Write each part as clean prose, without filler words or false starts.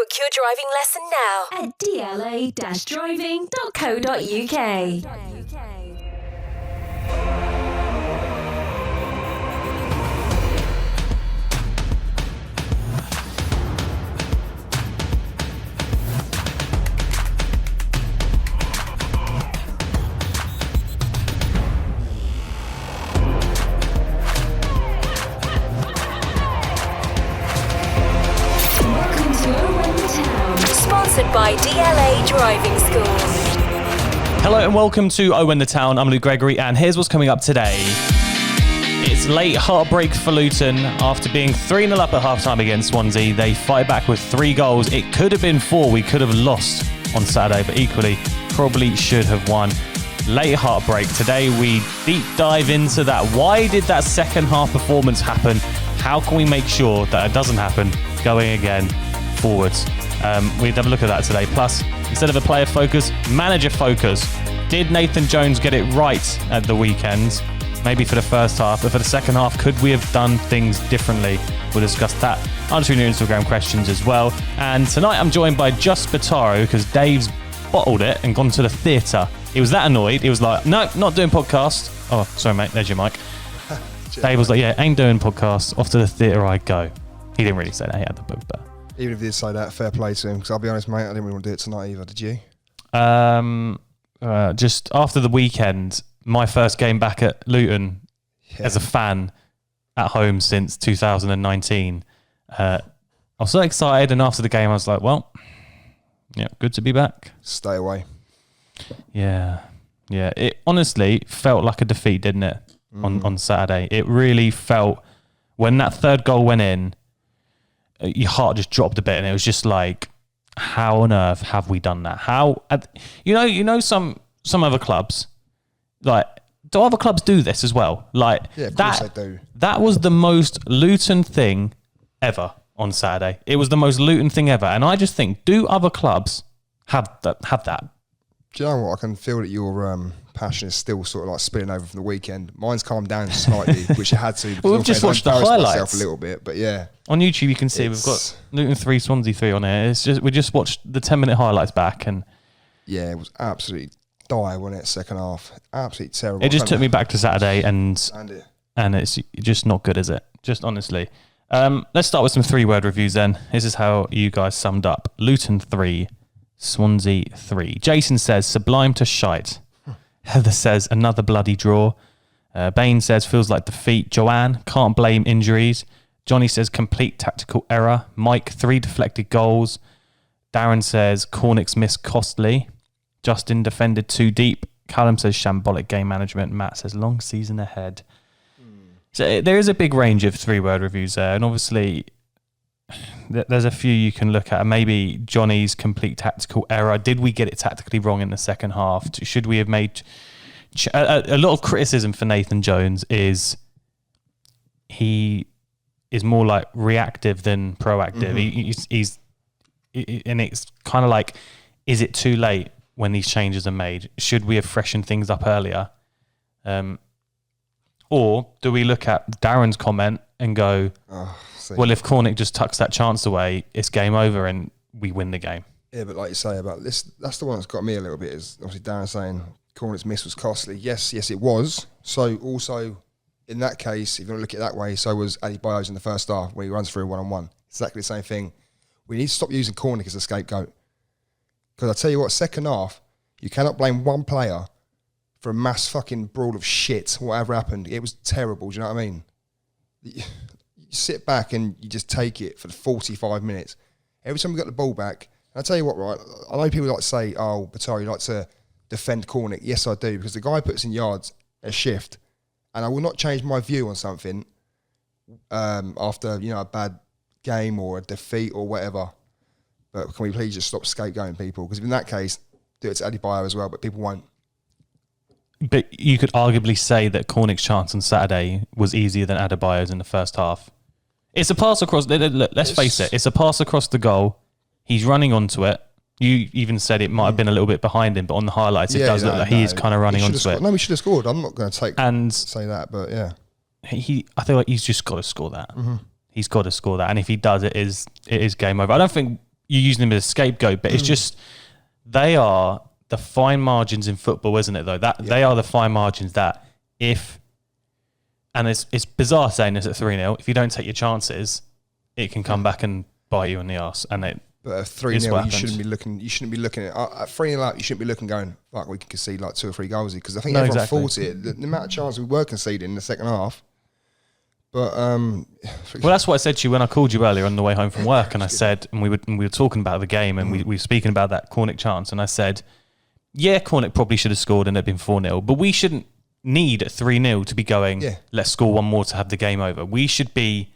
Book your driving lesson now at dla-driving.co.uk. Sponsored by DLA Driving School. Hello and welcome to When the Town. I'm Luke Gregory and here's what's coming up today. It's late heartbreak for Luton. After being 3-0 up at half-time against Swansea, they fight back with 3 goals. It could have been 4. We could have lost on Saturday, but equally probably should have won. Late heartbreak. Today we deep dive into that. Why did that second half performance happen? How can we make sure that it doesn't happen going again forwards? We'd have a look at that today. Plus, instead of a player focus, manager focus. Did Nathan Jones get it right at the weekend? Maybe for the first half, but for the second half, could we have done things differently? We'll discuss that. Answering your Instagram questions as well. And tonight I'm joined by Just Spataro because Dave's bottled it and gone to the theatre. He was that annoyed. He was like, no, not doing podcast. Oh, sorry, mate. There's your mic. Dave was like, yeah, ain't doing podcast. Off to the theatre I go. He didn't really say that. He had the book, but... Even if he did say that, fair play to him. Because I'll be honest, mate, I didn't really want to do it tonight either. Did you? Just after the weekend, my first game back at Luton as a fan at home since 2019. I was so excited, and after the game, I was like, well, yeah, good to be back. Stay away. Yeah. It honestly felt like a defeat, didn't it, on Saturday? It really felt, when that third goal went in, your heart just dropped a bit, and it was just like, how on earth have we done that? How, some other clubs, like, do other clubs do this as well? Like, yeah, of course they do. That was the most Luton thing ever on Saturday. It was the most Luton thing ever, and I just think, do other clubs have that? Do you know what? I can feel that your passion is still sort of like spilling over from the weekend. Mine's calmed down slightly, which it had to. Well, we've just watched the highlights a little bit, but yeah. On YouTube, you can see we've got Luton 3, Swansea 3 on here. We just watched the 10-minute highlights back, and yeah, it was absolutely dire, wasn't it? Second half, absolutely terrible. It just took me back to Saturday, and it's just not good, is it? Just honestly. Let's start with some 3-word reviews then. This is how you guys summed up: Luton 3, Swansea 3. Jason says sublime to shite. Heather says another bloody draw. Bain says feels like defeat. Joanne, can't blame injuries. Johnny says complete tactical error. Mike, 3 deflected goals. Darren says Cornick's miss costly. Justin defended too deep. Callum says shambolic game management. Matt says long season ahead. So there is a big range of 3-word reviews there, and obviously there's a few you can look at. Maybe Johnny's complete tactical error. Did we get it tactically wrong in the second half? Should we have made... A lot of criticism for Nathan Jones is he is more like reactive than proactive. He's and it's kind of like, is it too late when these changes are made? Should we have freshened things up earlier? Or do we look at Darren's comment and go, well, if Cornick just tucks that chance away, it's game over and we win the game? Yeah, but like you say about this, that's the one that's got me a little bit, is obviously Darren saying Cornick's miss was costly. Yes, it was. So also, in that case, if you want to look at it that way, so was Adebayo's in the first half where he runs through one-on-one. Exactly the same thing. We need to stop using Cornick as a scapegoat. Because I tell you what, second half, you cannot blame one player for a mass fucking brawl of shit, whatever happened. It was terrible, do you know what I mean? You sit back and you just take it for the 45 minutes. Every time we got the ball back, and I tell you what, right, I know people like to say, oh, Batari, you like to defend Cornick. Yes, I do, because the guy puts in yards a shift, and I will not change my view on something after, a bad game or a defeat or whatever. But can we please just stop scapegoating people? Because in that case, do it to Adebayo as well, but people won't. But you could arguably say that Cornick's chance on Saturday was easier than Adebayo's in the first half. It's a pass across... Let's face it. It's a pass across the goal. He's running onto it. You even said it might have been a little bit behind him, but on the highlights, it does look like he is kind of running onto it. No, we should have scored. I'm not going to say that, but yeah. I feel like he's just got to score that. Mm-hmm. He's got to score that. And if he does, it is game over. I don't think you're using them as a scapegoat, but it's just they are the fine margins in football, isn't it? Though they are the fine margins that and it's bizarre saying this at 3-0. If you don't take your chances, it can come back and bite you in the arse. And it. But at 3-0, you shouldn't be looking. You shouldn't be looking at 3-0 up. You shouldn't be looking going, fuck, we could concede like 2 or 3 goals because I think everyone thought it. The amount of chances we were conceding in the second half. But well, that's what I said to you when I called you earlier on the way home from work, and I said, and we were talking about the game, and we were speaking about that Cornick chance, and I said, yeah, Cornick probably should have scored and it'd been 4-0, but we shouldn't need 3-0 to be going. Let's score one more to have the game over. We should be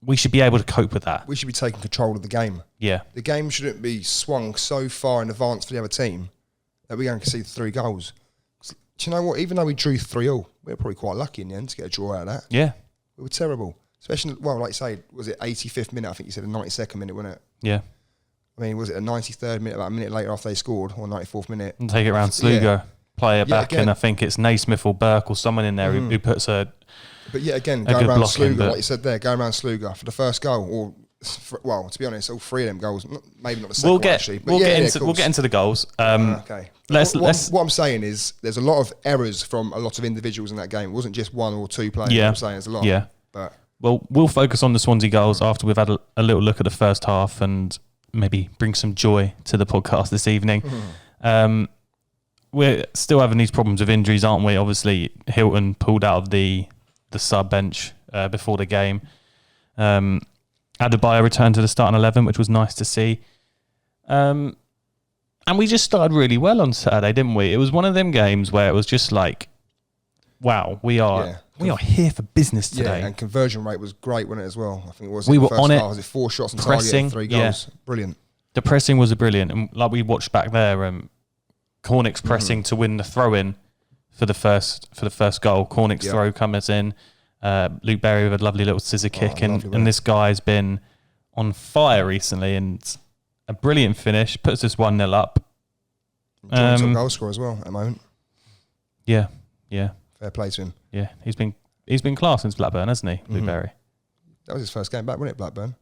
able to cope with that. We should be taking control of the game. Yeah. The game shouldn't be swung so far in advance for the other team that we're going to concede 3 goals. Do you know what? Even though we drew 3-0, we were probably quite lucky in the end to get a draw out of that. Yeah. We were terrible. Especially, well, like you say, was it 85th minute? I think you said the 92nd minute, wasn't it? Yeah. I mean, was it a 93rd minute, about a minute later after they scored, or 94th minute? And take it around Slugo, play it back, and I think it's Naismith or Burke or someone in there who puts a. But yet again, go around Sluga, like you said there, go around Sluga for the first goal, or well, to be honest, all 3 of them goals, maybe not the second one actually. But we'll get into the goals. Okay. Let's. What I'm saying is, there's a lot of errors from a lot of individuals in that game. It wasn't just 1 or 2 players. Yeah. I'm saying there's a lot. Yeah. But well, we'll focus on the Swansea goals after we've had a little look at the first half and maybe bring some joy to the podcast this evening. We're still having these problems of injuries, aren't we? Obviously, Hilton pulled out of the sub bench before the game. Adebayo returned to the starting 11, which was nice to see. And we just started really well on Saturday, didn't we? It was one of them games where it was just like, wow, we are here for business today. Yeah, and conversion rate was great, wasn't it, as well? I think it was. We were first on it. half, was it 4 shots on pressing, target, 3 goals? Yeah. Brilliant. The pressing was brilliant. And like we watched back there, Cornick's pressing to win the throw-in for the first goal. Cornick's throw comes in. Luke Berry with a lovely little scissor kick, and this guy's been on fire recently, and a brilliant finish puts us 1-0 up. Joint top goal scorer as well at the moment. Yeah. Fair play to him. Yeah, he's been class since Blackburn, hasn't he, Luke Berry? That was his first game back, wasn't it, Blackburn?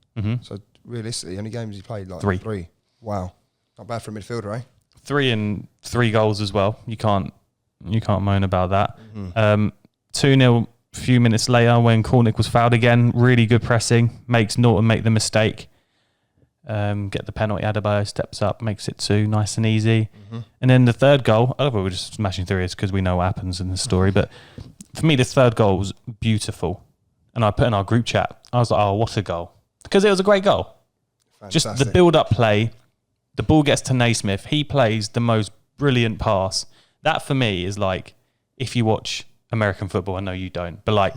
So realistically, how many games he played? Like 3. Wow, not bad for a midfielder, eh? 3 and 3 goals as well. You can't moan about that. 2-0 a few minutes later when Cornick was fouled again. Really good pressing. Makes Norton make the mistake. Get the penalty. Adebayo steps up, makes it 2. Nice and easy. And then the third goal, I don't know if we're just smashing through this because we know what happens in the story, but for me, the third goal was beautiful. And I put in our group chat, I was like, oh, what a goal. Because it was a great goal. Fantastic. Just the build-up play. The ball gets to Naismith. He plays the most brilliant pass. That for me is like, if you watch American football, I know you don't, but like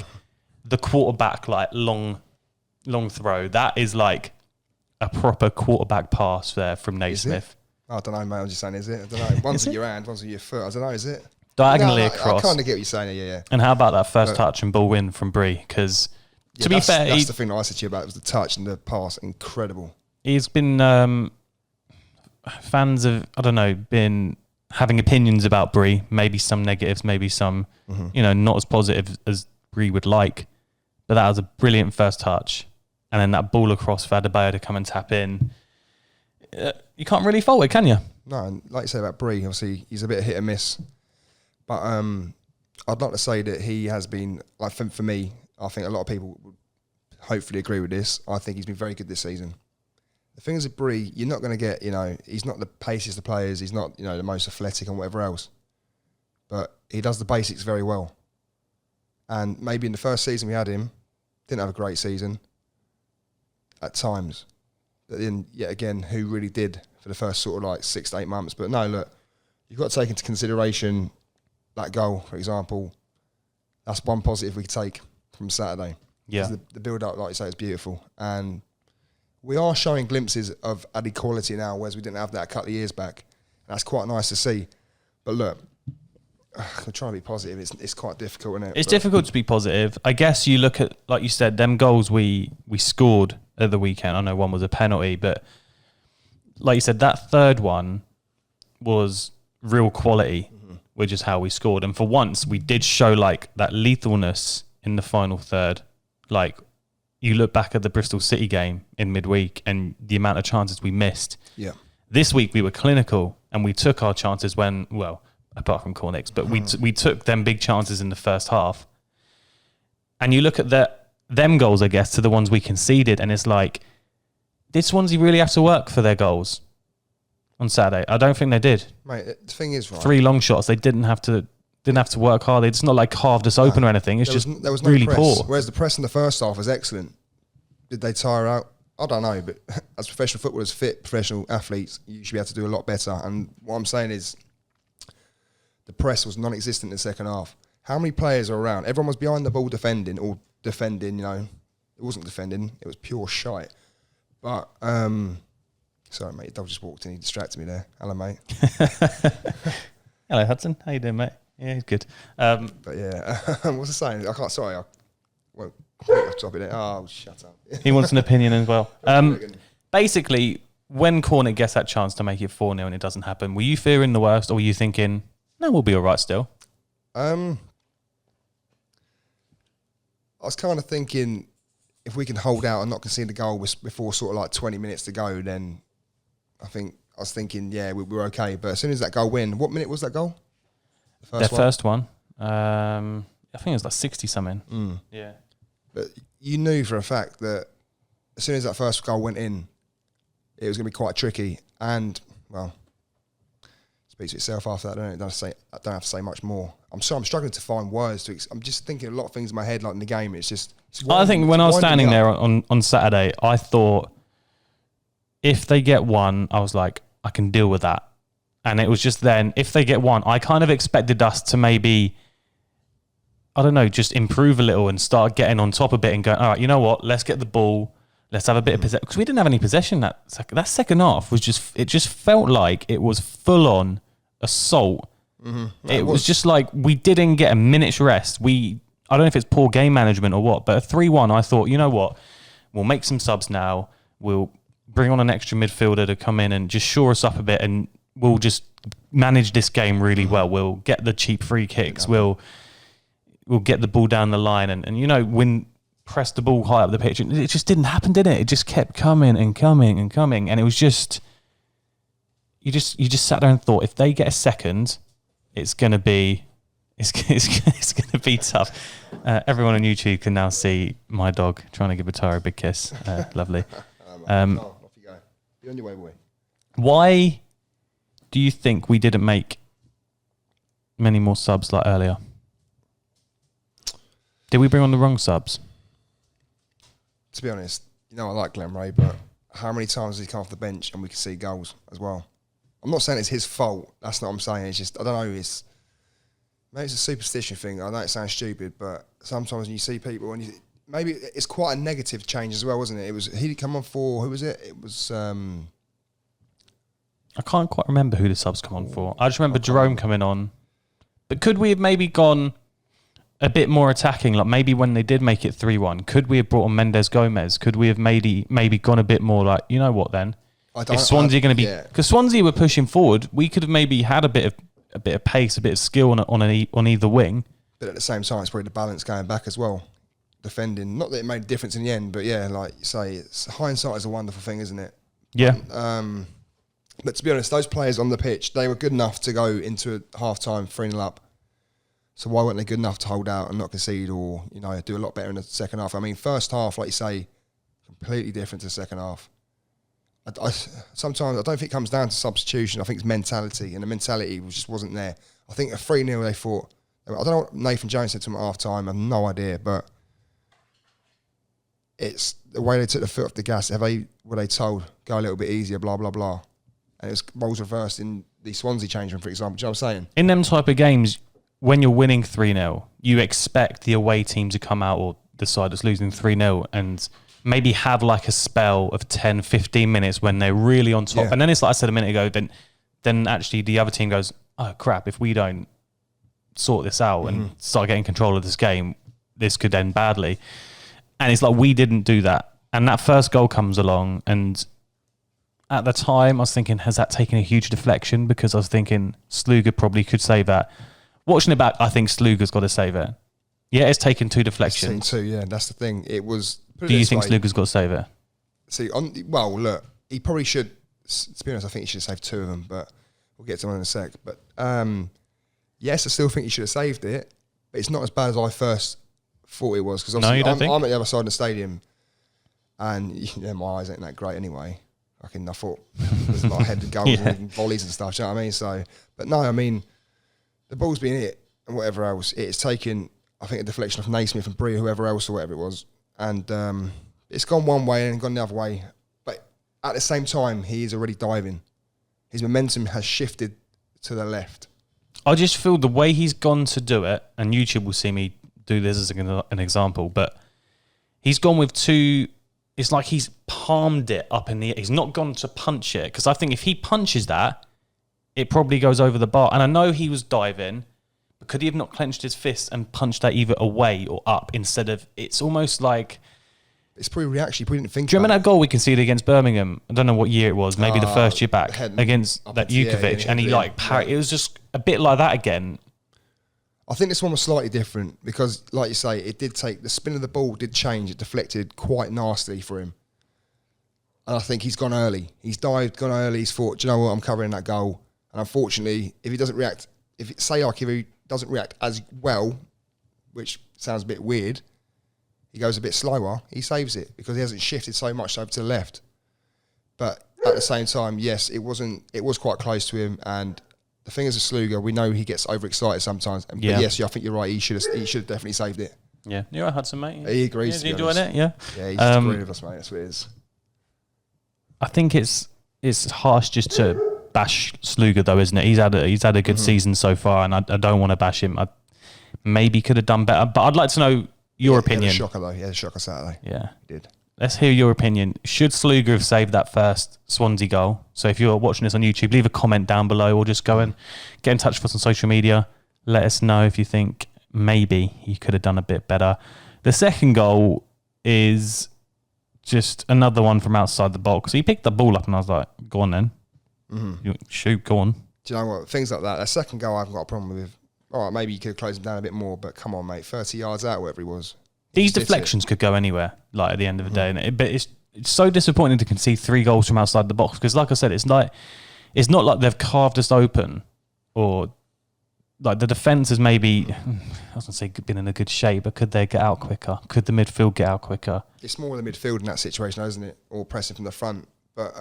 the quarterback, like long throw, that is like a proper quarterback pass there from Naismith. I don't know, mate. I'm just saying, is it? I don't know. One's at your hand, one's at your foot. I don't know, is it? Diagonally across. I kind of get what you're saying, yeah. And how about that first touch and ball win from Bree? Because to be fair, that's the thing that I said to you about, was the touch and the pass. Incredible. He's been fans have, I don't know, been having opinions about Bree, maybe some negatives, maybe some, not as positive as Bree would like. But that was a brilliant first touch. And then that ball across for Adebayo to come and tap in. You can't really fault it, can you? No, and like you say about Bree, obviously he's a bit of hit and miss. But I'd like to say that he has been, like for me, I think a lot of people would hopefully agree with this. I think he's been very good this season. The thing is with Bree, you're not going to get, he's not the paciest of players. He's not, the most athletic and whatever else. But he does the basics very well. And maybe in the first season we had him, didn't have a great season at times. But then, yet again, who really did for the first sort of like 6 to 8 months. But no, look, you've got to take into consideration that goal, for example. That's one positive we could take from Saturday. Yeah. The build-up, like you say, is beautiful. And we are showing glimpses of added quality now, whereas we didn't have that a couple of years back. That's quite nice to see. But look, I'm trying to be positive. It's quite difficult, isn't it? It's difficult to be positive. I guess you look at, like you said, them goals we scored at the weekend. I know one was a penalty, but like you said, that third one was real quality, which is how we scored. And for once, we did show like that lethalness in the final third. Like, you look back at the Bristol City game in midweek and the amount of chances we missed. Yeah. This week we were clinical and we took our chances when, well, apart from Cornix, but we took them big chances in the first half. And you look at them goals, I guess, to the ones we conceded, and it's like, did Swansea really have to work for their goals on Saturday? I don't think they did. Mate, the thing is, right, 3 long shots, they didn't have to work hard. It's not like carved us open or anything. It's there was no really press. poor. Whereas the press in the first half was excellent. Did they tire out? I don't know, but as professional footballers, fit professional athletes, you should be able to do a lot better. And what I'm saying is, the press was non-existent in the second half. How many players are around? Everyone was behind the ball defending, you know. It wasn't defending, it was pure shite. But, sorry, mate, Dove just walked in, he distracted me there. Hello, mate. Hello, Hudson. How you doing, mate? Yeah, he's good. But yeah, what's I saying? I can't, sorry, I won't completely off topic there. Oh, shut up. He wants an opinion as well. Basically, when Cornet gets that chance to make it 4-0 and it doesn't happen, were you fearing the worst or were you thinking, no, we'll be all right still? I was kind of thinking, if we can hold out and not concede the goal before sort of like 20 minutes to go, then I was thinking, yeah, we're okay. But as soon as that goal went, what minute was that goal? First one. I think it was like 60 something. Yeah. But you knew for a fact that as soon as that first goal went in, it was going to be quite tricky. And, well, speaks for itself after that, don't it? I don't have to say much more. I'm struggling to find words to. I'm just thinking a lot of things in my head, like in the game. I think when I was standing there on Saturday, I thought if they get one, I was like, I can deal with that. And it was just then, if they get one, I kind of expected us to maybe, I don't know, just improve a little and start getting on top a bit and going, all right, you know what? Let's get the ball. Let's have a bit of possession. Because we didn't have any possession that second half. It just felt like it was full on assault. Mm-hmm. It was just like we didn't get a minute's rest. I don't know if it's poor game management or what, but a 3-1, I thought, you know what? We'll make some subs now. We'll bring on an extra midfielder to come in and just shore us up a bit, and we'll just manage this game really well. We'll get the cheap free kicks. We'll get the ball down the line and you know, press the ball high up the pitch. It just didn't happen, did it? It just kept coming and coming and coming, and it was just you just sat there and thought, if they get a second, it's gonna be gonna be tough. Everyone on YouTube can now see my dog trying to give Atara a big kiss. Lovely. Off you go. Be on your way, boy. Why do you think we didn't make many more subs like earlier? Did we bring on the wrong subs? To be honest, you know I like Glenn Ray, but how many times has he come off the bench and we can see goals as well? I'm not saying it's his fault. That's not what I'm saying. It's just, I don't know, maybe it's a superstition thing. I know it sounds stupid, but sometimes when you see people, maybe it's quite a negative change as well, wasn't it? He'd come on for, who was it? It was... I can't quite remember who the subs come on for. I just remember Jerome coming on. But could we have maybe gone a bit more attacking? Like maybe when they did make it 3-1, could we have brought on Mendes Gomez? Could we have maybe gone a bit more like, you know what then? If Swansea going to be... Because Swansea were pushing forward, we could have maybe had a bit of pace, a bit of skill on either wing. But at the same time, it's probably the balance going back as well. Defending. Not that it made a difference in the end, but yeah, like you say, hindsight is a wonderful thing, isn't it? Yeah. But to be honest, those players on the pitch, they were good enough to go into half-time 3-0 up. So why weren't they good enough to hold out and not concede or, you know, do a lot better in the second half? I mean, first half, like you say, completely different to the second half. Sometimes I don't think it comes down to substitution. I think it's mentality, and the mentality just wasn't there. I think a 3-0 they thought... I don't know what Nathan Jones said to them at half-time. I have no idea, but it's the way they took the foot off the gas. Were they told, go a little bit easier, blah, blah, blah. And it was roles reversed in the Swansea change room, for example. Do you know what I'm saying? In them type of games, when you're winning 3-0, you expect the away team to come out, or the side that's losing 3-0, and maybe have like a spell of 10, 15 minutes when they're really on top. Yeah. And then it's like I said a minute ago, then actually the other team goes, oh crap, if we don't sort this out and start getting control of this game, this could end badly. And it's like we didn't do that. And that first goal comes along, and at the time, I was thinking, has that taken a huge deflection? Because I was thinking Sluga probably could save that. Watching it back, I think Sluga's got to save it. Yeah, it's taken 2 deflections. It's taken 2, yeah. That's the thing. It was Do you think Sluga's got to save it? See, look, he probably should. To be honest, I think he should have saved 2 of them, but we'll get to them in a sec. But yes, I still think he should have saved it, but it's not as bad as I first thought it was. Because No, you don't think? I'm at the other side of the stadium, and my eyes ain't that great anyway. I thought there's a lot of headed goals and volleys and stuff. Do you know what I mean? So, but no, I mean, the ball's been hit and whatever else. It's taken, I think, a deflection of Naismith and Brie or whoever else or whatever it was, and it's gone one way and gone the other way. But at the same time, he is already diving. His momentum has shifted to the left. I just feel the way he's gone to do it, and YouTube will see me do this as an example, but he's gone with 2. It's like he's palmed it up in the air. He's not gone to punch it, because I think if he punches that, it probably goes over the bar. And I know he was diving, but could he have not clenched his fist and punched that either away or up instead of... It's almost like... It's probably reaction. We didn't think. Do you remember that goal we conceded against Birmingham? I don't know what year it was. Maybe the first year back against that Jukovic, and he parried. It was just a bit like that again. I think this one was slightly different because, like you say, it did take the spin of the ball did change. It deflected quite nastily for him, and I think he's gone early. He's dived, gone early. He's thought, do you know what? I'm covering that goal, and unfortunately, if he doesn't react, if he doesn't react as well, which sounds a bit weird. He goes a bit slower, he saves it because he hasn't shifted so much over to the left. But at the same time, yes, it was quite close to him. And the thing is with Sluga, we know he gets overexcited sometimes. But yes, I think you're right. He should have definitely saved it. Yeah, you're right, Hudson, mate. He agrees. Yeah, you enjoying it? Yeah. Yeah, he's just agreeing with us, mate. That's what it is. I think it's harsh just to bash Sluga, though, isn't it? He's had a good season so far, and I don't want to bash him. I maybe could have done better, but I'd like to know your opinion. He had a shocker, though. He had a shocker Saturday. Yeah. He did. Let's hear your opinion. Should Sluga have saved that first Swansea goal? So if you're watching this on YouTube, leave a comment down below or just go and get in touch with us on social media. Let us know if you think maybe he could have done a bit better. The second goal is just another one from outside the box. He picked the ball up and I was like, go on then. Shoot, go on. Do you know what? Things like that. That second goal I haven't got a problem with. All right, maybe you could have closed him down a bit more, but come on, mate. 30 yards out, whatever he was. These deflections could go anywhere, like at the end of the day. But it's so disappointing to concede 3 goals from outside the box because, like I said, it's not like they've carved us open or like the defence has maybe, I was going to say, been in a good shape, but could they get out quicker? Could the midfield get out quicker? It's more the midfield in that situation, isn't it? Or pressing from the front. But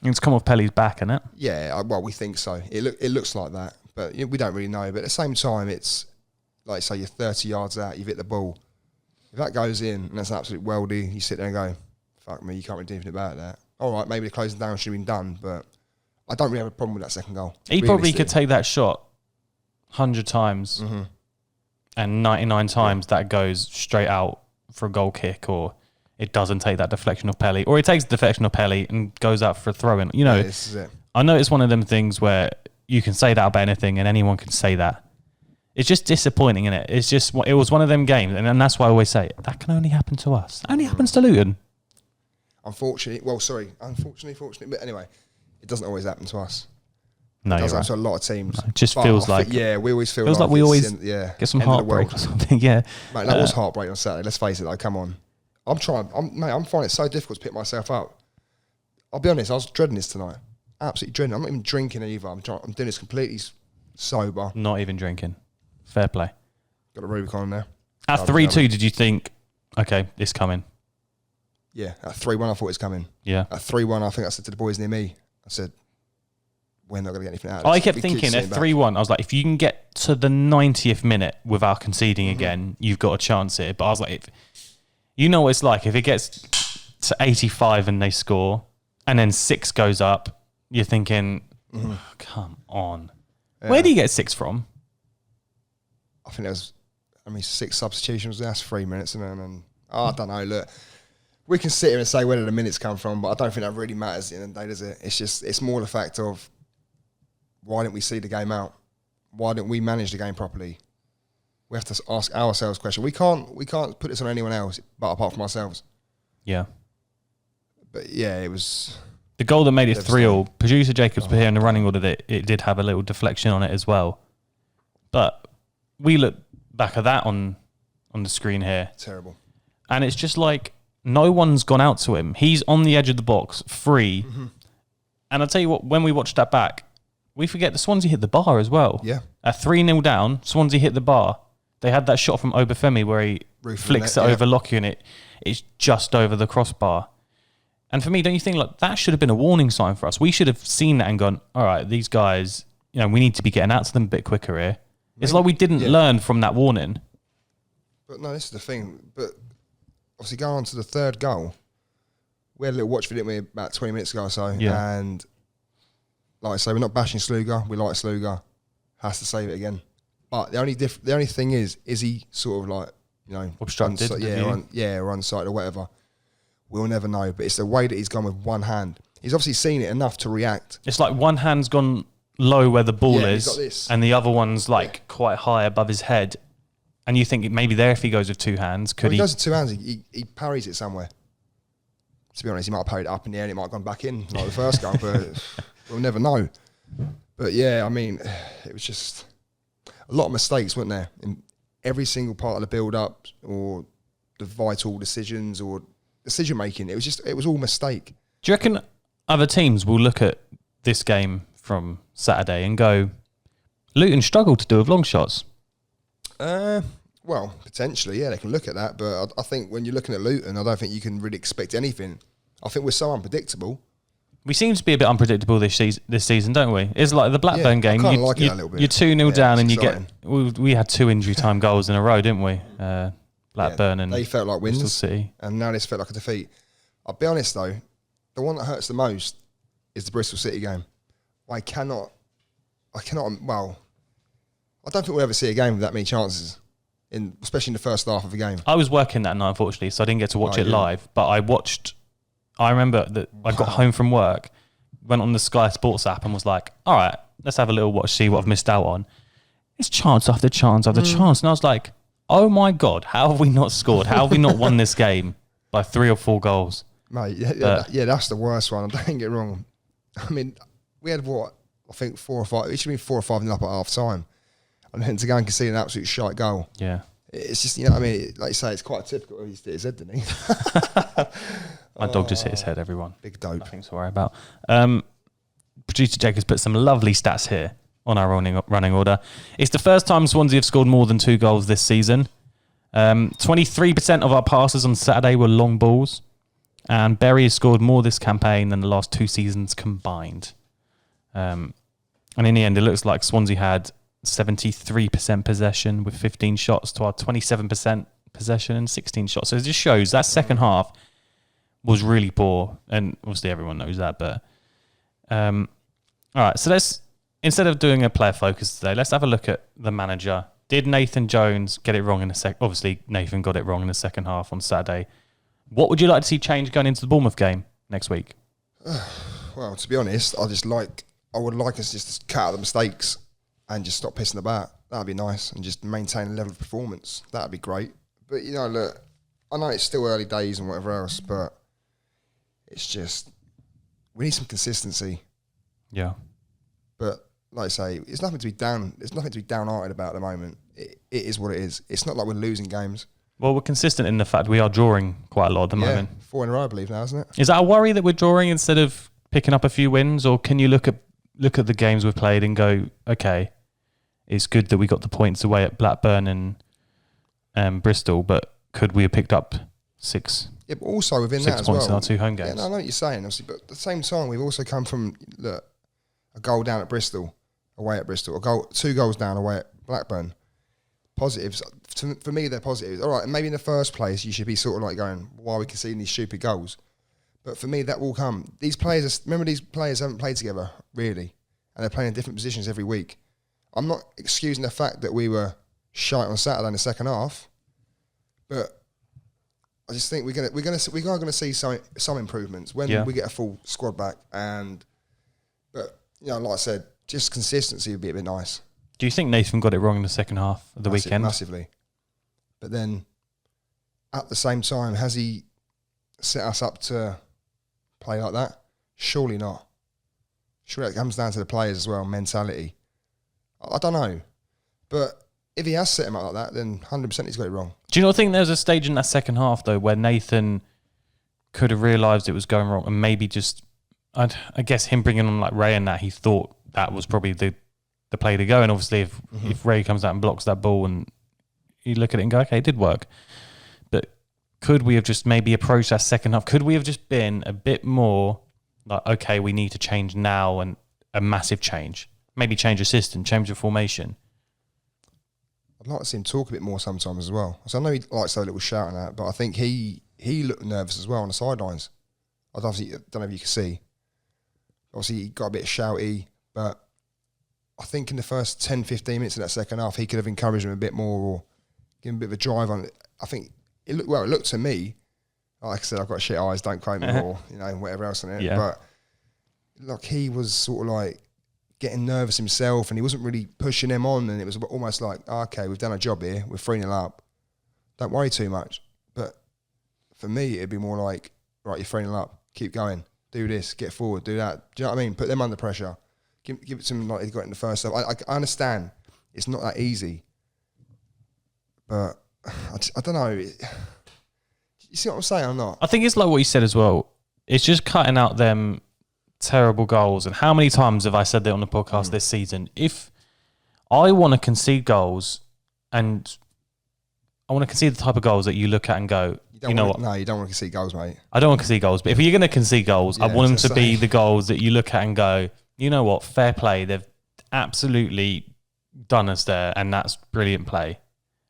it's come off Pelly's back, isn't it? Yeah, well, we think so. It looks like that. But we don't really know. But at the same time, it's like, say, you're 30 yards out, you've hit the ball. If that goes in and that's an absolute weldy, you sit there and go, fuck me, you can't really do anything about that. All right, maybe the closing down should have been done, but I don't really have a problem with that second goal. He probably could take that shot 100 times and 99 times that goes straight out for a goal kick, or it doesn't take that deflection of Pelly, or it takes the deflection of Pelly and goes out for a throw-in. You know, yeah, this is it. I know it's one of them things where you can say that about anything and anyone can say that. It's just disappointing, isn't it? It's just, it was one of them games, and that's why I always say that can only happen to us. It only happens to Luton. Unfortunately, but anyway, it doesn't always happen to us. No, it does you're happen right. to a lot of teams. No, it just feels like, we always feel like we always get some heartbreak or something. Yeah, mate, that was heartbreak on Saturday. Let's face it, though. Come on, I'm finding it so difficult to pick myself up. I'll be honest, I was dreading this tonight. Absolutely dreading. I'm not even drinking either. I'm doing this completely sober. Not even drinking. Fair play. Got a Rubicon there. At 3-2, did you think, okay, it's coming? Yeah, at 3-1, I thought it was coming. Yeah. At 3-1, I think I said to the boys near me, I said, we're not going to get anything out of this. I kept thinking at 3-1, I was like, if you can get to the 90th minute without conceding again, you've got a chance here. But I was like, you know what it's like. If it gets to 85 and they score, and then 6 goes up, you're thinking, oh, come on. Yeah. Where do you get 6 from? I think there was, 6 substitutions. That's 3 minutes, and I don't know. Look, we can sit here and say where did the minutes come from, but I don't think that really matters at the end of the day, does it? It's more the fact of why didn't we see the game out? Why didn't we manage the game properly? We have to ask ourselves questions. We can't put this on anyone else, but apart from ourselves. Yeah. But yeah, it was the goal that made it 3-3. Producer Jacobs put here in the running order that it did have a little deflection on it as well, but we look back at that on the screen here. Terrible. And it's just like, no one's gone out to him. He's on the edge of the box, free. Mm-hmm. And I'll tell you what, when we watched that back, we forget that Swansea hit the bar as well. Yeah. At 3-0 down, Swansea hit the bar. They had that shot from Obafemi where he flicks it over Lockyer and it's just over the crossbar. And for me, don't you think like that should have been a warning sign for us? We should have seen that and gone, all right, these guys, we need to be getting out to them a bit quicker here. It's like we didn't learn from that warning. But no, this is the thing. But obviously going on to the third goal, we had a little watch video, didn't we, about 20 minutes ago or so. Yeah. And like I say, we're not bashing Sluga. We like Sluga. Has to save it again. But the only thing is he sort of like, obstructed? or unsighted or whatever. We'll never know. But it's the way that he's gone with one hand. He's obviously seen it enough to react. It's like one hand's gone low where the ball he's got is, this. and the other one's like quite high above his head. And you think maybe there, if he goes with two hands, could he goes with two hands, he parries it somewhere. To be honest, he might have parried it up in the air and it might have gone back in like the first goal, but we'll never know. But yeah, I mean, it was just a lot of mistakes, weren't there? In every single part of the build-up or the vital decisions or decision-making. It was all mistake. Do you reckon other teams will look at this game from Saturday and go, Luton struggled to do with long shots? Well, potentially, yeah, they can look at that. But I think when you're looking at Luton, I don't think you can really expect anything. I think we're so unpredictable. We seem to be a bit unpredictable this season, don't we? It's like the Blackburn game. I like it a little bit. You're 2-0 down and exciting. we had 2 injury time goals in a row, didn't we? Blackburn and they felt like wins, Bristol City. And now this felt like a defeat. I'll be honest though, the one that hurts the most is the Bristol City game. I cannot. Well, I don't think we'll ever see a game with that many chances, especially in the first half of a game. I was working that night, unfortunately, so I didn't get to watch it live. But I remember that I got home from work, went on the Sky Sports app and was like, all right, let's have a little watch, see what I've missed out on. It's chance after chance after chance. And I was like, oh my God, how have we not scored? How have we not won this game by 3 or 4 goals? Mate, that's the worst one. Don't get me wrong. I mean, we had I think 4 or 5. It should be 4 or 5 up at half time. And then to go and concede an absolute shite goal. Yeah. It's just, what I mean, like you say, it's quite typical. He hit his head, didn't he? My dog just hit his head, everyone. Big dope. Nothing to worry about. Producer Jake has put some lovely stats here on our running order. It's the first time Swansea have scored more than 2 goals this season. 23% of our passes on Saturday were long balls. And Berry has scored more this campaign than the last 2 seasons combined. And in the end, it looks like Swansea had 73% possession with 15 shots to our 27% possession and 16 shots. So it just shows that second half was really poor. And obviously everyone knows that. But all right, so instead of doing a player focus today, let's have a look at the manager. Did Nathan Jones get it wrong in the second? Obviously, Nathan got it wrong in the second half on Saturday. What would you like to see change going into the Bournemouth game next week? Well, to be honest, I would like us just to cut out the mistakes and just stop pissing about. That'd be nice. And just maintain a level of performance. That'd be great. But, look, I know it's still early days and whatever else, but it's just, we need some consistency. Yeah. But, like I say, there's nothing to be downhearted about at the moment. It is what it is. It's not like we're losing games. Well, we're consistent in the fact we are drawing quite a lot at the moment. 4 in a row, I believe now, isn't it? Is that a worry that we're drawing instead of picking up a few wins? Or can you look at the games we've played and go, okay, it's good that we got the points away at Blackburn and Bristol, but could we have picked up 6? Yeah, but also within 6 that as points well, in our 2 home games. Yeah, no, I know what you're saying, obviously, but at the same time, we've also come from a goal down at Bristol, away at Bristol, 2 goals down away at Blackburn. Positives for me, they're positives. All right, and maybe in the first place, you should be sort of like going, why are we conceding these stupid goals? But for me, that will come. These players haven't played together really, and they're playing in different positions every week. I'm not excusing the fact that we were shite on Saturday in the second half, but I just think we are going to see some improvements when we get a full squad back. But like I said, just consistency would be a bit nice. Do you think Nathan got it wrong in the second half of the weekend? Massively. But then, at the same time, has he set us up to play like that? Surely not. Surely it comes down to the players as well, mentality. I don't know. But if he has set him up like that, then 100% he's got it wrong. Do you not think there's a stage in that second half, though, where Nathan could have realised it was going wrong, and maybe just, I guess him bringing on like Ray and that, he thought that was probably the play to go. And obviously, if Ray comes out and blocks that ball, and you look at it and go, okay, it did work. But could we have just maybe approached that second half? Could we have just been a bit more like, okay, we need to change now, and a massive change? Maybe change the system, change the formation. I'd like to see him talk a bit more sometimes as well. So I know he likes a little shout and that, but I think he looked nervous as well on the sidelines. I don't know if you can see. Obviously, he got a bit shouty, but I think in the first 10, 15 minutes of that second half, he could have encouraged him a bit more or given him a bit of a drive on it. I think it looked to me, like I said, I've got shit eyes, don't quote me, or whatever else on it. Yeah. But like he was sort of like getting nervous himself, and he wasn't really pushing them on, and it was almost like, okay, we've done a job here, we're 3-0 up, don't worry too much. But for me, it'd be more like, right, you're 3-0 up, keep going, do this, get forward, do that. Do you know what I mean? Put them under pressure. Give it to them like he got in the first half. I understand it's not that easy, but I don't know. You see what I'm saying or not? I think it's like what you said as well. It's just cutting out them terrible goals. And how many times have I said that on the podcast this season? If I want to concede goals, and I want to concede the type of goals that you look at and go, you know what? No, you don't want to concede goals, mate. I don't want to concede goals. But if you're going to concede goals, I want them to be the goals that you look at and go, you know what? Fair play. They've absolutely done us there, and that's brilliant play.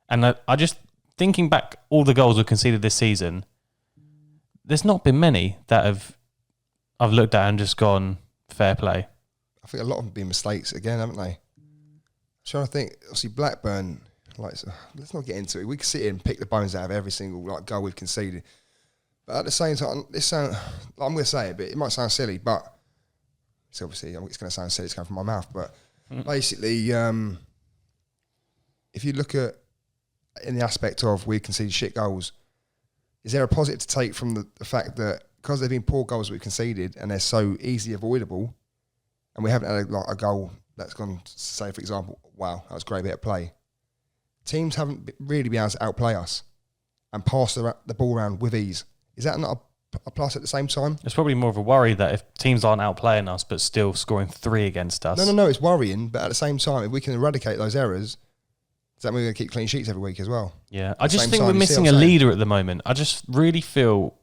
And I just, thinking back all the goals we've conceded this season, there's not been many that I've looked at and just gone, fair play. I think a lot of them have been mistakes again, haven't they? I'm trying to think, obviously Blackburn, like, so let's not get into it. We can sit here and pick the bones out of every single goal we've conceded. But at the same time, I'm going to say it, but it might sound silly, but it's obviously, it's going to sound silly, it's coming from my mouth, but basically, if you look at, in the aspect of we conceded shit goals, is there a positive to take from the fact that because they've been poor goals we've conceded and they're so easily avoidable, and we haven't had a goal that's gone to say, for example, wow, that was a great bit of play. Teams haven't really been able to outplay us and pass the ball around with ease. Is that not a plus at the same time? It's probably more of a worry that if teams aren't outplaying us but still scoring 3 against us. No, it's worrying, but at the same time, if we can eradicate those errors, does that mean we're going to keep clean sheets every week as well? Yeah, I just think we're missing a leader at the moment. I just really feel,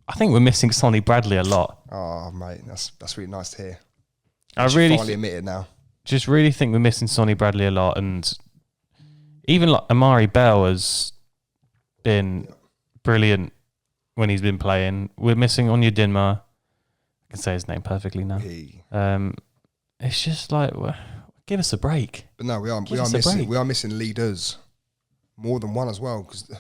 I think we're missing Sonny Bradley a lot. Oh, mate, that's really nice to hear. I really finally admitted now. Just really think we're missing Sonny Bradley a lot, and even like Amari Bell has been brilliant when he's been playing. We're missing Onyedinma. I can say his name perfectly now. It's just like, give us a break. But no, we are missing leaders, more than one as well. Because the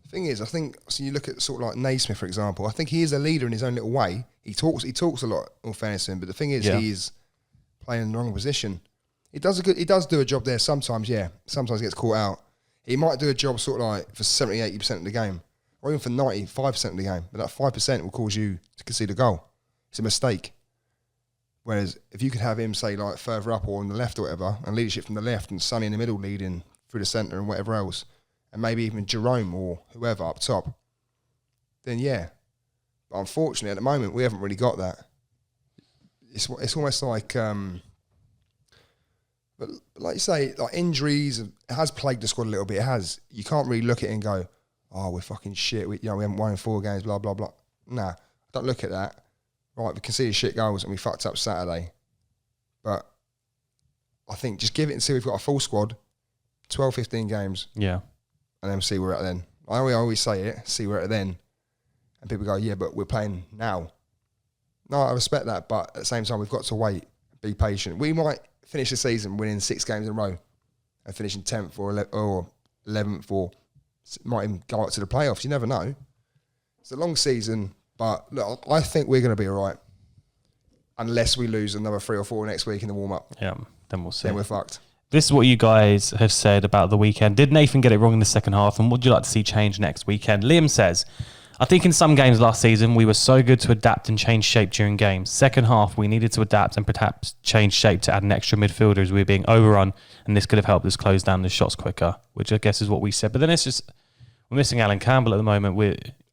thing is, I think, so you look at sort of like Naismith, for example. I think he is a leader in his own little way. He talks a lot, all fairness to him. But the thing is, he's playing in the wrong position. He does do a job there sometimes. Yeah, sometimes he gets caught out. He might do a job sort of like for 70-80% of the game, or even for 95% of the game. But that 5% will cause you to concede a goal. It's a mistake. Whereas if you could have him, say, like further up or on the left or whatever, and leadership from the left, and Sonny in the middle leading through the centre and whatever else, and maybe even Jerome or whoever up top, then yeah. But unfortunately, at the moment, we haven't really got that. It's almost like, but like you say, like injuries, it has plagued the squad a little bit. It has. You can't really look at it and go, oh, we're fucking shit. We haven't won in 4 games, blah, blah, blah. Nah, don't look at that. Right, we conceded shit goals and we fucked up Saturday. But I think just give it until we've got a full squad, 12, 15 games. Yeah. And then see where we're at then. I always say it, see where we're at then. And people go, yeah, but we're playing now. No, I respect that, but at the same time, we've got to wait, be patient. We might finish the season winning 6 games in a row and finishing 10th or 11th or might even go up to the playoffs. You never know. It's a long season, but look, I think we're going to be all right unless we lose another 3 or 4 next week in the warm-up. Yeah, then we'll see. Then we're fucked. This is what you guys have said about the weekend. Did Nathan get it wrong in the second half, and what would you like to see change next weekend? Liam says, I think in some games last season, we were so good to adapt and change shape during games. Second half, we needed to adapt and perhaps change shape to add an extra midfielder as we were being overrun, and this could have helped us close down the shots quicker, which I guess is what we said. But then it's just, we're missing Alan Campbell at the moment.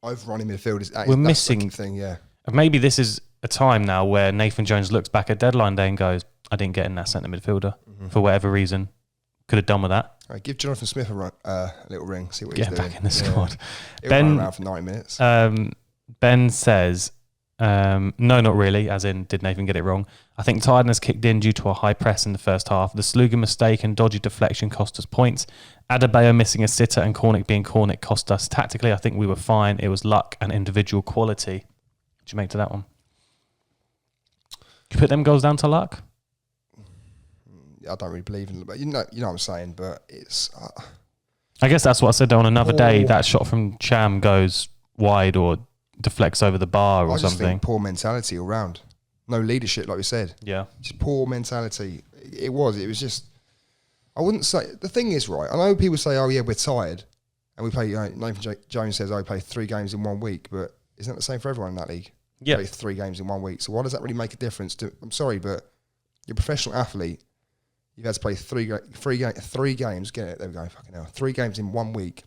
overrun in midfield is we're missing the thing. Yeah, maybe this is a time now where Nathan Jones looks back at deadline day and goes, "I didn't get in that centre midfielder for whatever reason. Could have done with that." All right, give Jonathan Smith a little ring. See what Get he's him doing. back in the squad. He'll run around for 90 minutes. Ben says, no, not really, as in, did Nathan get it wrong? I think tiredness kicked in due to a high press in the first half. The Sluga mistake and dodgy deflection cost us points. Adebayo missing a sitter and Cornick being Cornick cost us. Tactically, I think we were fine. It was luck and individual quality. What do you make to that one? You put them goals down to luck? I don't really believe in it, but you know what I'm saying. But it's. I guess that's what I said on another day. That shot from Cham goes wide or deflects over the bar or I just something. think poor mentality all round. No leadership, like we said. Yeah, just poor mentality. It was just. I wouldn't say the thing is right. I know people say, "Oh yeah, we're tired," and we play. Nathan Jones says, "I play 3 games in 1 week," but isn't that the same for everyone in that league? Yeah, play 3 games in 1 week. So why does that really make a difference? I'm sorry, but you're a professional athlete. You've had to play 3 games. Get it? There we go. Fucking hell. 3 games in 1 week.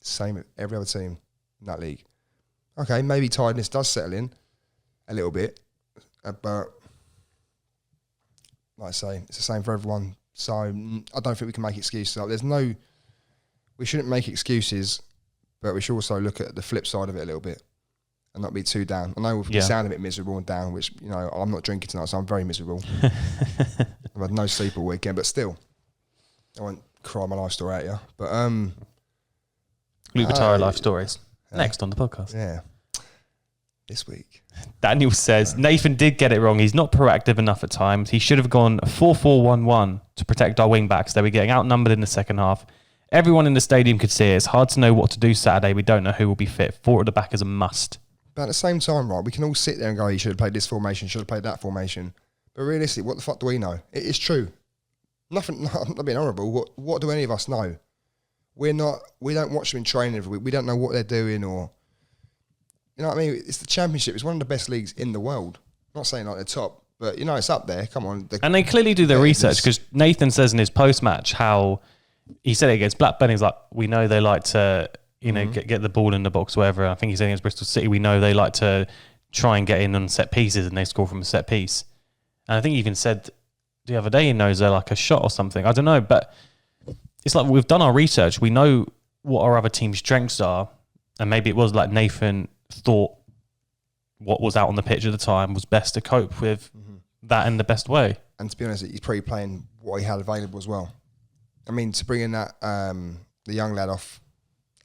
Same as every other team in that league. Okay, maybe tiredness does settle in a little bit, but like I say, it's the same for everyone. So I don't think we can make excuses. Like, we shouldn't make excuses, but we should also look at the flip side of it a little bit and not be too down. I know we sound a bit miserable and down, which, I'm not drinking tonight, so I'm very miserable. I've had no sleep all weekend, but still, I won't cry my life story at you. But Luke Batara life stories next on the podcast. Yeah, this week. Daniel says Nathan did get it wrong. He's not proactive enough at times. He should have gone 4-4-1-1 to protect our wing backs. They were getting outnumbered in the second half. Everyone in the stadium could see it. It's hard to know what to do Saturday. We don't know who will be fit. 4 at the back is a must. But at the same time, right, we can all sit there and go, "You should have played this formation, should have played that formation." But realistically, what the fuck do we know? It is true. Nothing. I'm not being horrible. What do any of us know? We don't watch them in training every week. We don't know what they're doing, or you know what I mean. It's the Championship. It's one of the best leagues in the world. I'm not saying like the top, but it's up there. Come on. And they clearly do their research, because Nathan says in his post match how he said it against Blackburn. He's like, we know they like to get the ball in the box, whatever. I think he said against Bristol City, we know they like to try and get in on set pieces, and they score from a set piece. And I think he even said the other day he knows they're like a shot or something. I don't know, but it's like we've done our research. We know what our other team's strengths are, and maybe it was like Nathan thought what was out on the pitch at the time was best to cope with that in the best way. And to be honest, he's probably playing what he had available as well. I mean, to bring in that the young lad off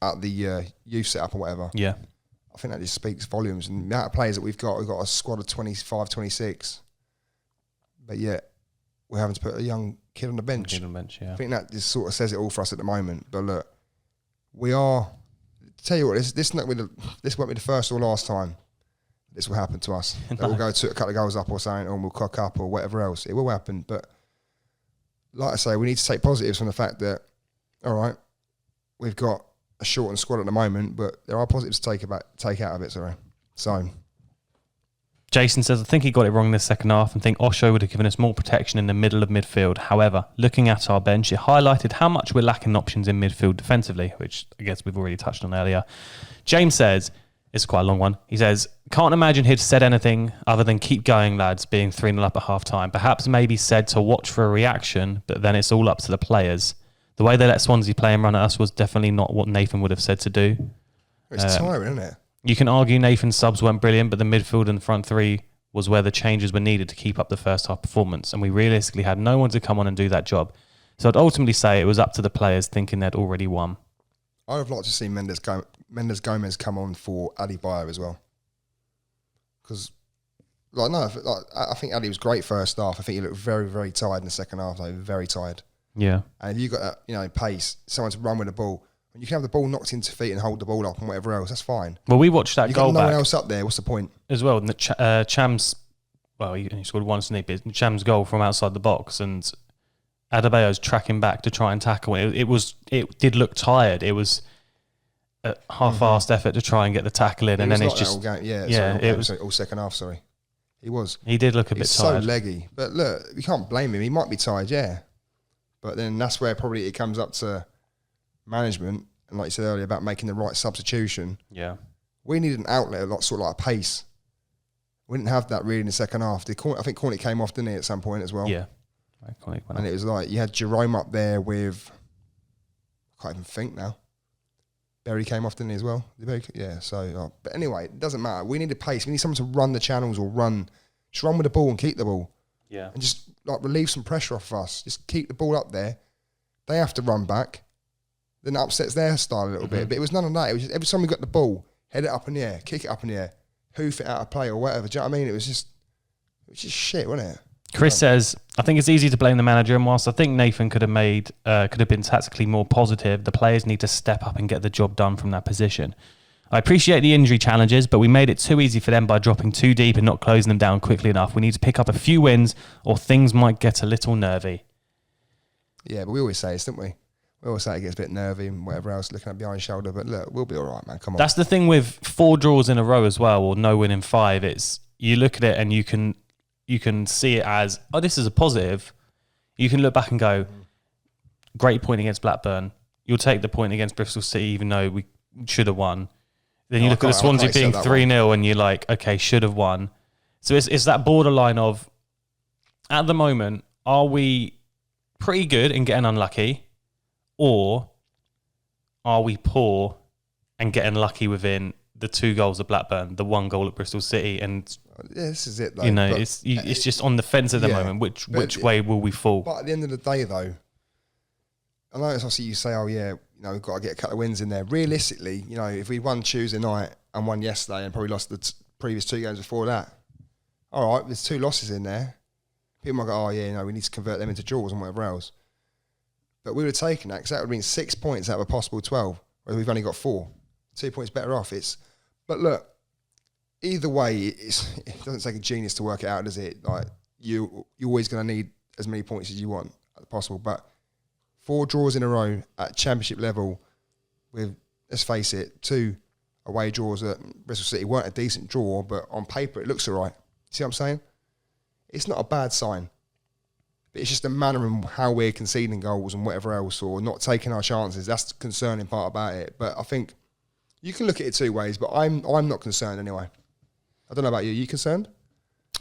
at the youth setup or whatever. Yeah. I think that just speaks volumes. And the amount of players that we've got a squad of 25, 26. But yet, we're having to put a young kid on the bench. Yeah. I think that just sort of says it all for us at the moment. But look, we are... Tell you what, this won't be the first or last time this will happen to us. That we'll go to a couple of goals up or something, or we'll cock up or whatever else. It will happen. But like I say, we need to take positives from the fact that, all right, we've got a shortened squad at the moment, but there are positives to take out of it. So, Jason says, I think he got it wrong in the second half and think Osho would have given us more protection in the middle of midfield. However, looking at our bench, it highlighted how much we're lacking options in midfield defensively, which I guess we've already touched on earlier. James says, it's quite a long one. He says, can't imagine he'd said anything other than keep going, lads, being 3-0 up at half time. Perhaps maybe said to watch for a reaction, but then it's all up to the players. The way they let Swansea play and run at us was definitely not what Nathan would have said to do. it's tiring, isn't it? You can argue Nathan's subs weren't brilliant, but the midfield and the front three was where the changes were needed to keep up the first half performance, and we realistically had no one to come on and do that job. So I'd ultimately say it was up to the players thinking they'd already won. I'd have liked to see Mendes Gomez come on for Adebayo as well. Because, I think Adi was great first half. I think he looked very, very tired in the second half, though, very tired. Yeah. And if you've got that, pace, someone to run with the ball, and you can have the ball knocked into feet and hold the ball up and whatever else, that's fine. Well, we watched that goal You've got no back one else up there, what's the point? as well. And Cham's, he scored one sneak, but Cham's goal from outside the box, and Adebayo's tracking back to try and tackle it. It did look tired. It was a half-assed effort to try and get the tackle in, and then it's just it was all second half. Sorry, he did look a bit tired. So leggy, but look, you can't blame him. He might be tired, yeah, but then that's where probably it comes up to management, and like you said earlier about making the right substitution. Yeah, We needed an outlet, a lot sort of like a pace. We didn't have that really in the second half. I think Cornick came off, didn't he, at some point as well? Yeah. And it was like you had Jerome up there with, I can't even think now. Berry came off, didn't he, as well? Yeah, so, but anyway, it doesn't matter. We need a pace. We need someone to run the channels or just run with the ball and keep the ball. Yeah. And just like relieve some pressure off of us. Just keep the ball up there. They have to run back. Then it upsets their style a little bit. But it was none of that. It was just every time we got the ball, head it up in the air, kick it up in the air, hoof it out of play or whatever. Do you know what I mean? It was just shit, wasn't it? Chris says, I think it's easy to blame the manager, and whilst I think Nathan could have been tactically more positive, the players need to step up and get the job done from that position. I appreciate the injury challenges, but we made it too easy for them by dropping too deep and not closing them down quickly enough. We need to pick up a few wins or things might get a little nervy. Yeah, but we always say this, don't we? We always say it gets a bit nervy and whatever else, looking at behind shoulder, but look, we'll be all right, man. Come on. That's the thing with 4 draws in a row as well, or no win in 5. It's you look at it and you can see it as, oh, this is a positive. You can look back and go, great point against Blackburn. You'll take the point against Bristol City, even though we should have won. Then you look at the Swansea being 3-0 and you're like, okay, should have won. So it's that borderline of, at the moment, are we pretty good in getting unlucky, or are we poor and getting lucky within the 2 goals at Blackburn, the 1 goal at Bristol City, and yeah, this is it, though. You know, it's just on the fence at the moment. Which way will we fall? But at the end of the day, though, I know it's obviously you say, oh yeah, we've got to get a couple of wins in there. Realistically, if we won Tuesday night and won yesterday and probably lost the previous 2 games before that, all right, there's 2 losses in there. People might go, oh yeah, we need to convert them into draws and whatever else. But we would have taken that because that would have been 6 points out of a possible 12, whereas we've only got 4. 2 points better off. But look, either way, it doesn't take a genius to work it out, does it? Like you're always going to need as many points as you want as possible. But 4 draws in a row at championship level, with, let's face it, 2 away draws at Bristol City weren't a decent draw, but on paper it looks all right. See what I'm saying? It's not a bad sign. But it's just the manner in how we're conceding goals and whatever else, or not taking our chances. That's the concerning part about it. But I think you can look at it 2 ways, but I'm not concerned anyway. I don't know about you. Are you concerned?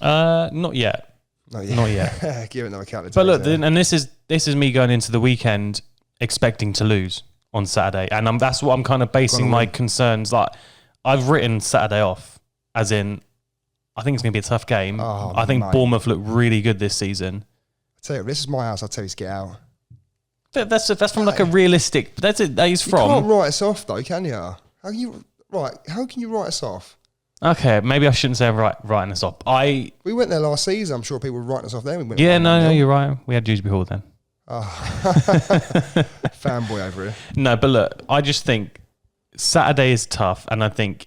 Not yet. Not yet. Not yet. Give it another count of days. But look, and this is me going into the weekend expecting to lose on Saturday, and that's what I'm kind of basing my concerns. Like, I've written Saturday off, as in, I think it's going to be a tough game. Oh, I think mate. Bournemouth look really good this season. I tell you, this is my house. I'll tell you to get out. That's from like a realistic. That's it. That is You from. can't write us off though, can you? How can you write us off? Okay, maybe I shouldn't say writing us off. We went there last season. I'm sure people were writing us off then. We went No, you're right. We had Dewsbury Hall then. Fanboy over here. No, but look, I just think Saturday is tough, and I think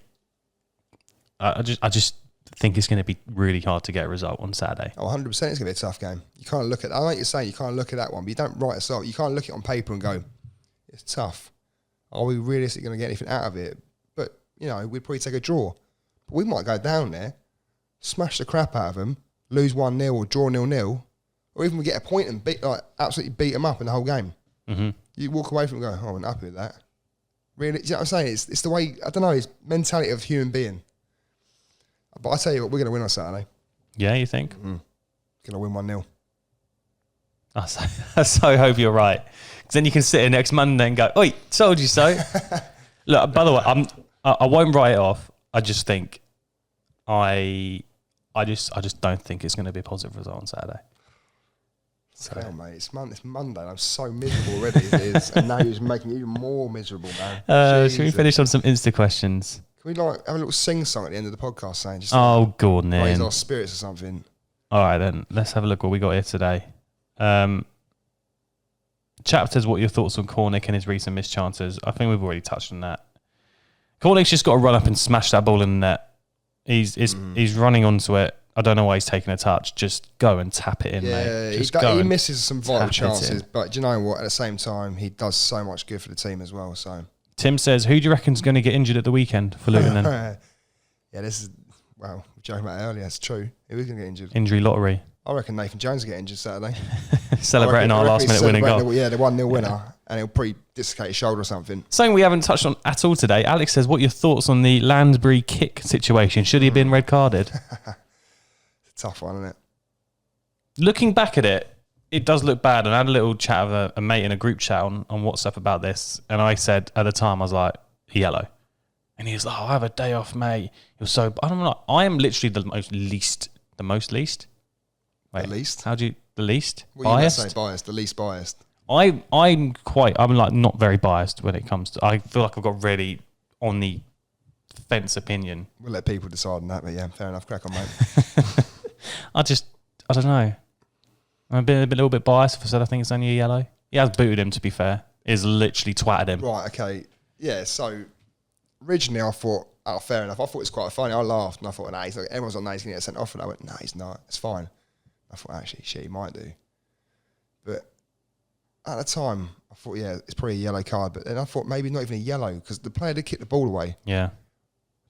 I just think it's going to be really hard to get a result on Saturday. Oh, 100%. It's going to be a tough game. You can't look at. I know what you're saying. You can't look at that one, but you don't write us off. You can't look at it on paper and go, "It's tough." Are we realistically going to get anything out of it? But we'd probably take a draw. But we might go down there, smash the crap out of them, lose 1-0 or draw 0-0, or even we get a point and absolutely beat them up in the whole game. Mm-hmm. You walk away from it and go, "Oh, I'm not happy with that." Really, do you know what I'm saying? It's the way, I don't know, it's mentality of human being. But I tell you what, we're going to win on Saturday. Yeah, you think? Going to win 1-0. I so hope you're right. Because then you can sit here next Monday and go, "Oi, told you so." Look, by the way, I won't write it off. I just think I just don't think it's going to be a positive result on Saturday. So, hell, mate, it's Monday and I'm so miserable already as it is. And now you're making me even more miserable, man. Should we finish on some Insta questions? Can we have a little sing song at the end of the podcast saying just go on then. raise our spirits or something? All right then, let's have a look what we got here today. Chapters, what are your thoughts on Cornick and his recent missed chances? I think we've already touched on that. Cornick's just got to run up and smash that ball in the net. He's running onto it. I don't know why he's taking a touch. Just go and tap it in, mate. He misses some vital chances, but do you know what? At the same time, he does so much good for the team as well. So Tim says, who do you reckon's going to get injured at the weekend for Luton then? Yeah, this is, we were joking about it earlier. It's true. Who is going to get injured? Injury lottery. I reckon Nathan Jones will get injured Saturday. Celebrating our last minute winning goal. The 1-0 winner. and he'll probably dislocate his shoulder or something. Something we haven't touched on at all today. Alex says, what are your thoughts on the Lansbury kick situation? Should he have been red carded? It's a tough one, isn't it? Looking back at it, it does look bad. And I had a little chat with a mate in a group chat on WhatsApp about this. And I said at the time, I was like, yellow. And he was like, I have a day off, mate. You're so... I'm like, I am literally the most least... Wait, The least? How do you... The least? Well, biased? you might say biased, the least biased. I'm like not very biased when it comes to... I feel like I've got really on the fence opinion. We'll let people decide on that, but yeah, fair enough. Crack on, mate. I don't know. I'm a little bit biased if I said I think it's only a yellow. He has booted him, to be fair. He's literally twatted him. Right, okay. Yeah, so originally I thought, oh, fair enough. I thought it was quite funny. I laughed and I thought, nah, everyone's on, nah, he's going to get sent off. And I went, nah, he's not. It's fine. I thought, actually, shit, he might do. But at the time, I thought, yeah, it's probably a yellow card. But then I thought maybe not even a yellow because the player did kick the ball away. Yeah.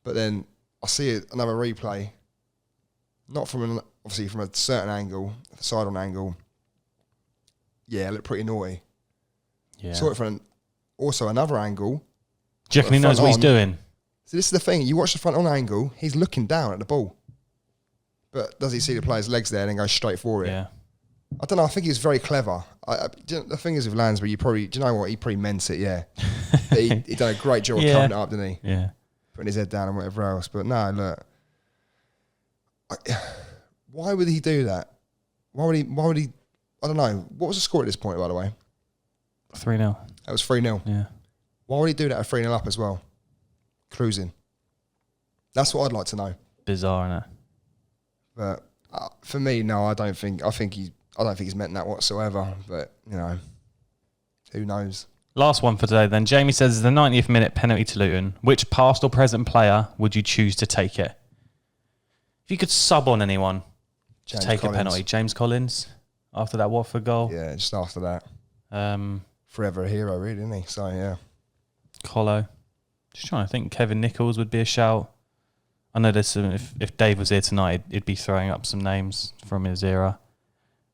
But then I see another replay, not from obviously from a certain angle, a side-on angle. Yeah, it looked pretty naughty. Yeah. Saw it from also another angle. Do you reckon he knows what he's doing? So this is the thing. You watch the front-on angle, he's looking down at the ball. But does he see the player's legs there and then go straight for it? Yeah. I don't know. I think he's very clever. The thing is with Lansbury, do you know what? He pretty meant it, yeah. he done a great job of covering it up, didn't he? Yeah. Putting his head down and whatever else. But no, look. Why would he do that? Why would he? I don't know. What was the score at this point, by the way? 3-0. That was 3-0. Yeah. Why would he do that at 3-0 up as well? Cruising. That's what I'd like to know. Bizarre, innit? But for me, no, I don't think he's meant that whatsoever. But you know, who knows? Last one for today then. Jamie says, the 90th minute penalty to Luton. Which past or present player would you choose to take it? If you could sub on anyone to take a penalty, James Collins after that Watford goal. Yeah, just after that. Forever a hero, really, isn't he? So yeah. Colo. Just trying to think. Kevin Nichols would be a shout. I know there's some, if Dave was here tonight, he'd be throwing up some names from his era,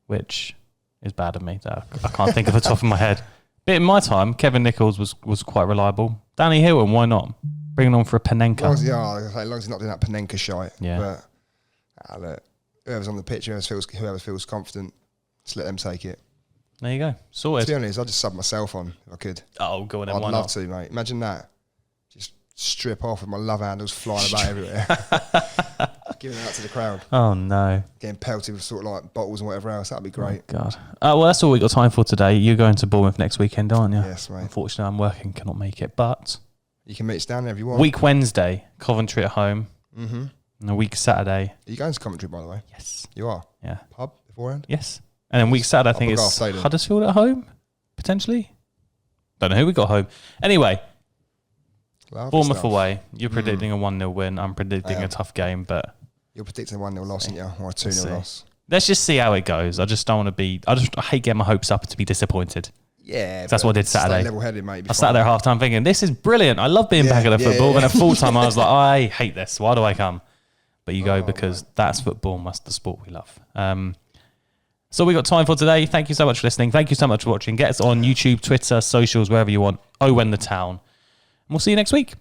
which is bad of me. That I can't think of the top of my head. But in my time, Kevin Nichols was quite reliable. Danny Hilton, why not? Bring it on for a Panenka. As long as he's not doing that Panenka shite. Yeah. But look, whoever's on the pitch, whoever feels confident, just let them take it. There you go. Sorted. To be honest, I'd just sub myself on if I could. Oh, go on then. I'd Why love not? to, mate. Imagine that. Just strip off with my love handles flying about everywhere. Giving it out to the crowd. Oh, no. Getting pelted with sort of like bottles and whatever else. That'd be great. Oh, God. Well, that's all we got time for today. You're going to Bournemouth next weekend, aren't you? Yes, mate. Unfortunately, I'm working, cannot make it. But You can meet us down there if you want. week Wednesday, Coventry at home. Mm-hmm. And a week Saturday. Are you going to Coventry, by the way? Yes. You are? Yeah. Pub beforehand? Yes. And then week Saturday, I think Upper Garth it's Stadium. Huddersfield at home, potentially. Don't know who we got home. Anyway, Lovely Bournemouth stuff. away. You're predicting a 1-0 win. I'm predicting a tough game, but You're predicting a 1-0 loss, aren't you? Or a 2-0 see. loss. let's just see how it goes. I just don't want to be... I hate getting my hopes up and to be disappointed. Yeah. That's what I did Saturday. Stay level-headed, mate. I sat there half time thinking, this is brilliant. I love being back at the football. But at full time, I was like, I hate this. Why do I come? But you go because that's football and that's the sport we love. So we got time for today. Thank you so much for listening. Thank you so much for watching. Get us on YouTube, Twitter, socials, wherever you want. Owen the Town. And we'll see you next week.